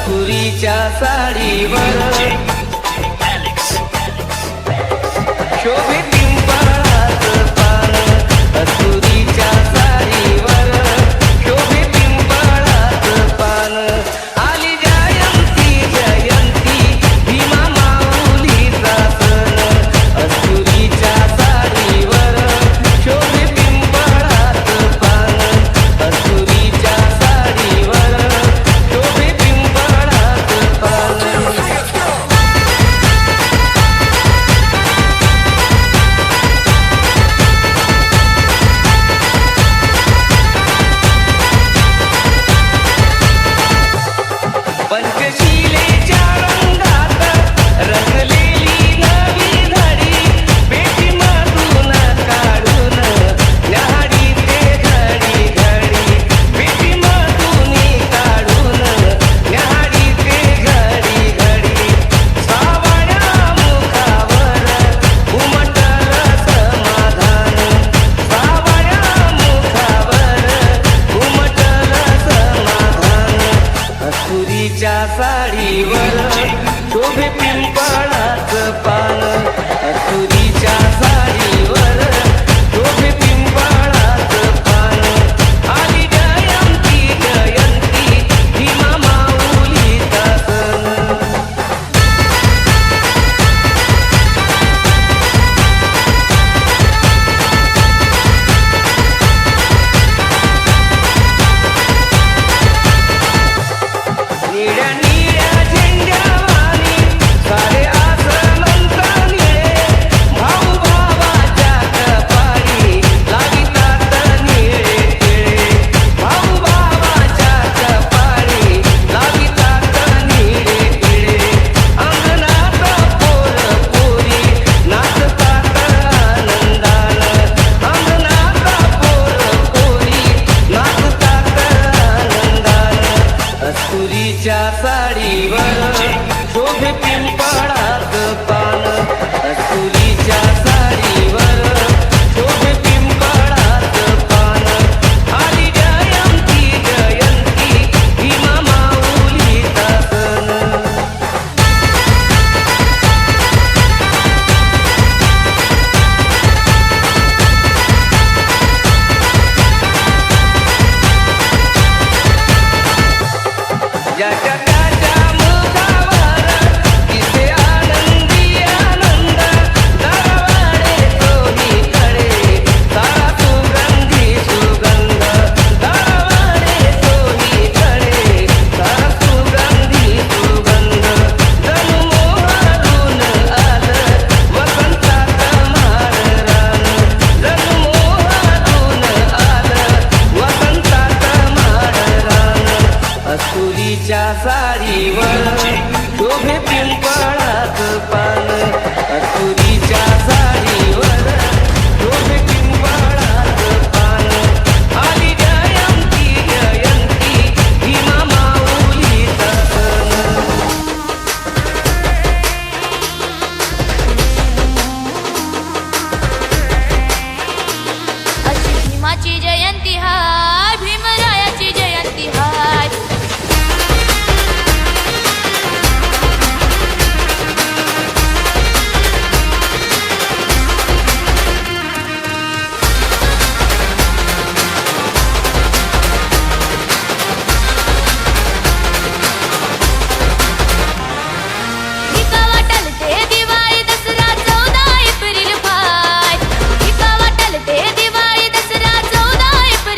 कस्तुरीच्या साडीवर शोभे पिंपळाचं पान, कस्तुरीच्या साडीवर शोभे पिंपळाचं पान. आली जयंती जयंती भीमा माऊलीचा सण, कस्तुरीच्या साडीवर शोभे पिंपळाचं पान, कस्तुरीच्या साडीवर शोभे पिंपळाचं पान. पंचशिलेच्या रंगात रंगलेली नवी धडी, पेटीमधून काढून न्याहाळी ते घडी घडी, पेटीमधून काढून न्याहाळी ते घडी घडी. सावळ्या मुखावर उमटलं समाधान, सावळ्या मुखावर उमटलं समाधान. कस्तुरीच्या साडीवर शोभे पिंपळाचं पान, कस्तुरीच्या साडीवर शोभे पिंपळाचं पान. आली जयंती जयंती भीमा माऊलीचा सण. निळ्या निळ्या झेंड्यावानी सारे आसमंत निळे, भाऊ भावाच्या कपाळी लागितात निळे टिळे, भाऊ भावाच्या कपाळी लागितात निळे टिळे. अंगणात पोर पोरी नाचतात आनंदानं, अंगणात पोर पोरी नाचतात आनंदानं. कस्तुरीच्या साडीवर शोभे पिंपळाचं पान, कस्तुरीच्या साडीवर शोभे पिंपळाचं पान. आली जयंती जयंती भीमा माऊलीचा सण. ज्याच्या त्याच्या मुखावर दिसे आनंदी आनंद, दरवळे सोहीकडे सारा सुगंधी सुगंध, दरवळे सोहीकडे सारा सुगंधी सुगंध. जणू मोहरून आलं वसंताचं माळरान, जणू मोहरून आलं वसंताचं माळरान. कस्तुरीच्या साडीवर शोभे पिंपळाचं पान, कस्तुरीच्या साडीवर शोभे पिंपळाचं पान. आली जयंती जयंती भीमा माऊलीचा सण. अशी भीमाची जयंती हाय, भीमरायाची जयंती हाय. टिका वाटल ते दिवाळी दसरा 14 एप्रिल फाय, टिका वाटल ते दिवाळी दसरा 14 एप्रिल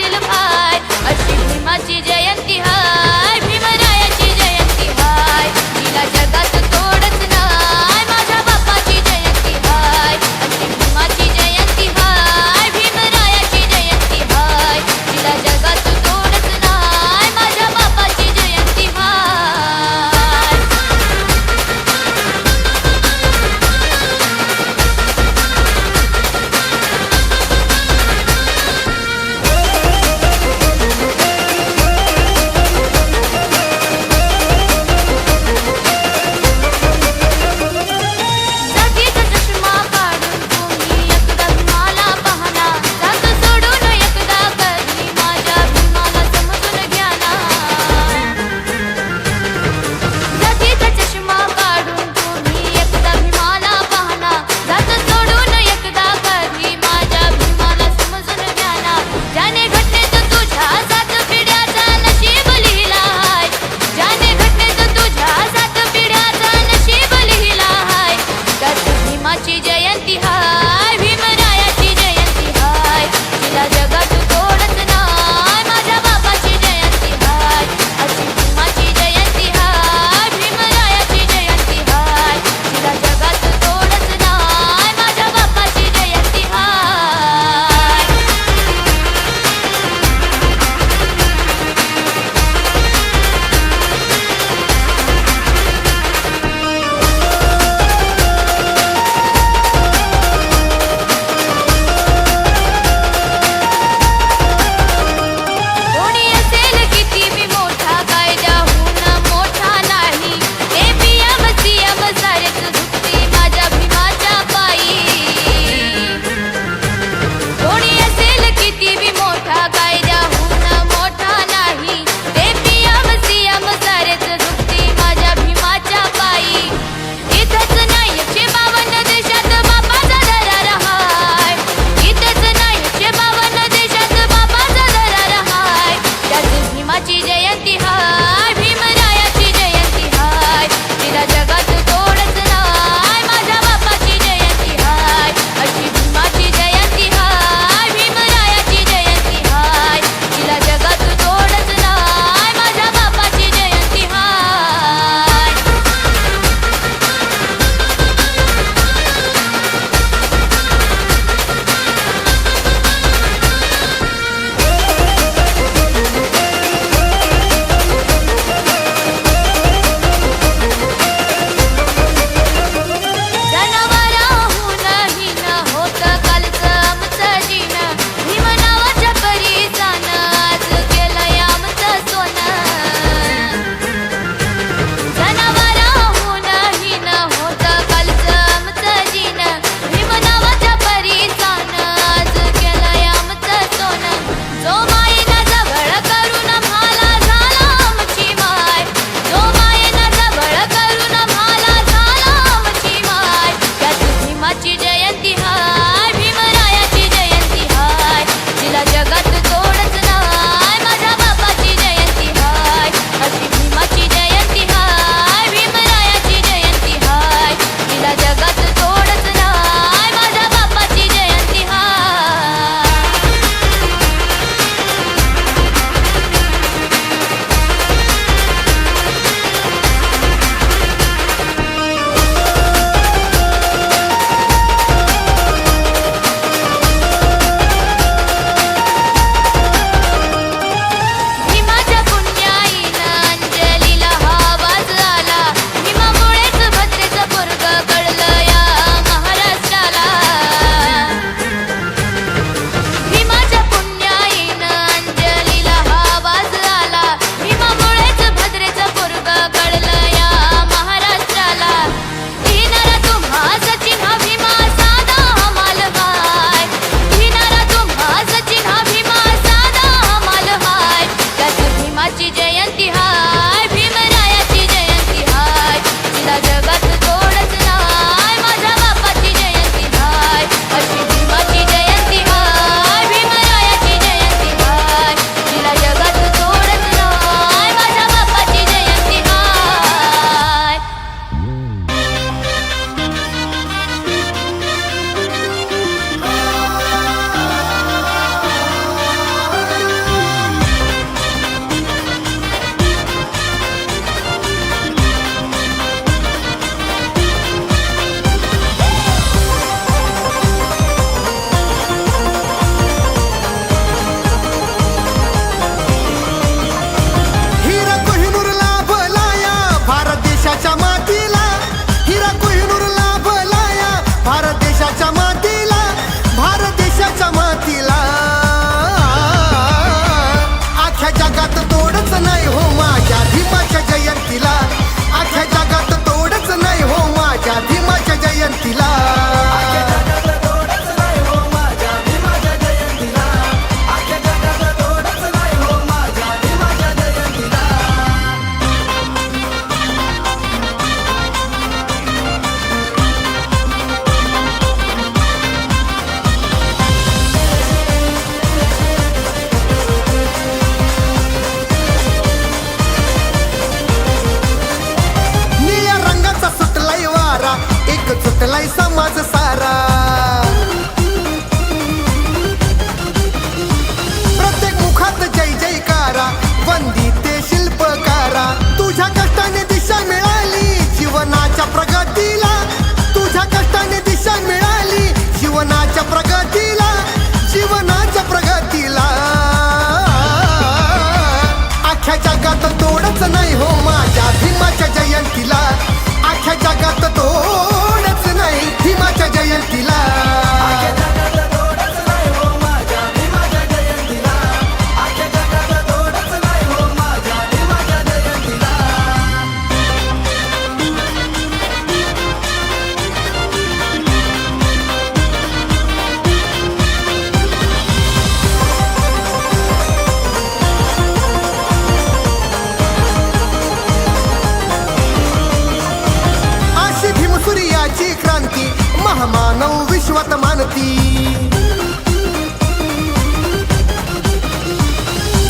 मानती.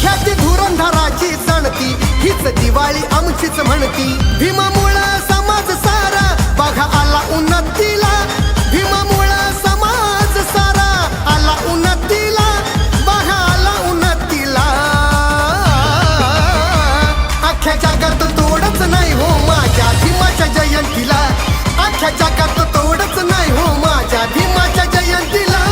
ख्याती धुरंधराची जाणती हीच दिवाळी आमचीच म्हणती. भीमामुळं समाज सारा बघा आला उन्नतीला. भीमामुळं समाज सारा आला उन्नतीला. बघा आला उन्नतीला. अख्ख्या जगात तोडच नाही हो माझ्या भीमाच्या जयंतीला. अख्ख्या जगात तोडच नाही हो माझ्या भीमाच्या जयंतीला.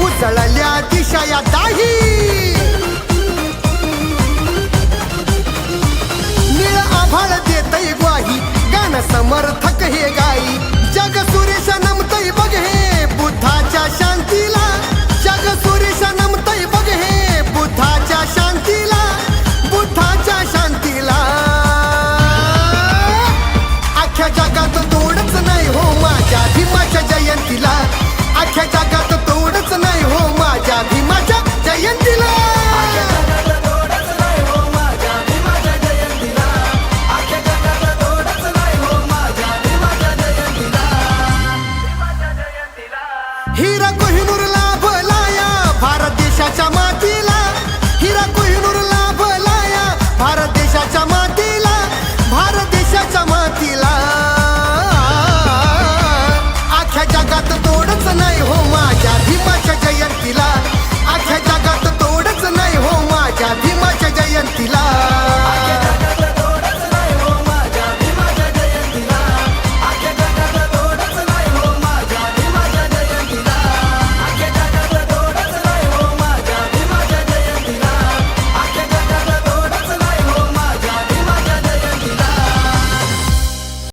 उजळल्या दिशा या दाही. निळ आभाळ देतय ग्वाही गाणं समर्थक हे गाई. जग सुरेश नमतय बघ हे बुद्धाच्या शांतीला.